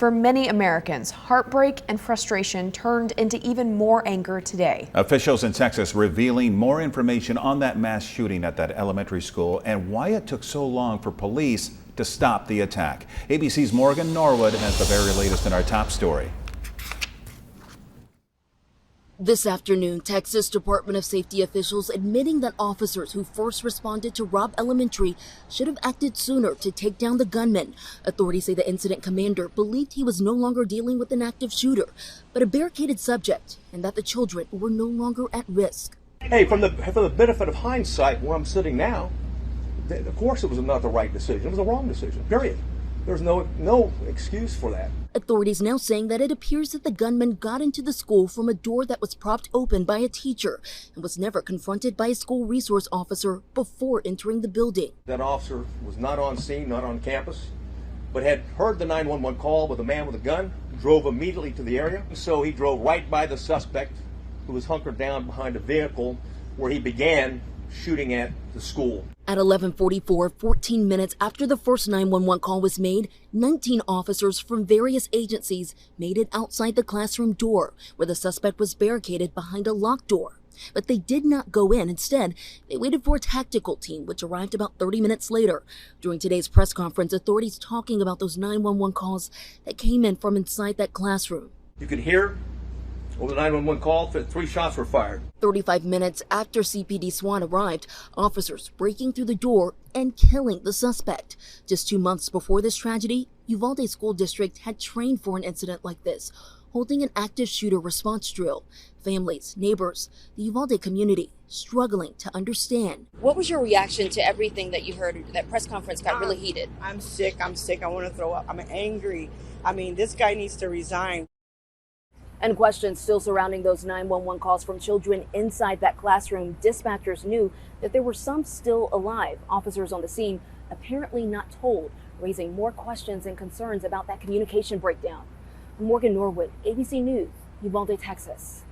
For many Americans, heartbreak and frustration turned into even more anger today. Officials in Texas revealing more information on that mass shooting at that elementary school and why it took so long for police to stop the attack. ABC's Morgan Norwood has the very latest in our top story. This afternoon, Texas Department of Safety officials admitting that officers who first responded to Robb Elementary should have acted sooner to take down the gunman. Authorities say the incident commander believed he was no longer dealing with an active shooter, but a barricaded subject, and that the children were no longer at risk. Hey, for the benefit of hindsight, where I'm sitting now, of course it was not the right decision. It was a wrong decision, period. There's no excuse for that. Authorities now saying that it appears that the gunman got into the school from a door that was propped open by a teacher and was never confronted by a school resource officer before entering the building. That officer was not on scene, not on campus, but had heard the 911 call with a man with a gun, drove immediately to the area. So he drove right by the suspect, who was hunkered down behind a vehicle, where he began shooting at the school. At 11:44, 14 minutes after the first 911 call was made, 19 officers from various agencies made it outside the classroom door, where the suspect was barricaded behind a locked door. But they did not go in. Instead, they waited for a tactical team, which arrived about 30 minutes later. During today's press conference, authorities talking about those 911 calls that came in from inside that classroom. You could hear over the 911 call that 3 shots were fired. 35 minutes after CPD SWAT arrived, officers breaking through the door and killing the suspect. Just 2 months before this tragedy, Uvalde School District had trained for an incident like this, holding an active shooter response drill. Families, neighbors, the Uvalde community struggling to understand. What was your reaction to everything that you heard? That press conference got really heated. I'm sick. I want to throw up. I'm angry. This guy needs to resign. And questions still surrounding those 911 calls from children inside that classroom. Dispatchers knew that there were some still alive. Officers on the scene apparently not told, raising more questions and concerns about that communication breakdown. Morgan Norwood, ABC News, Uvalde, Texas.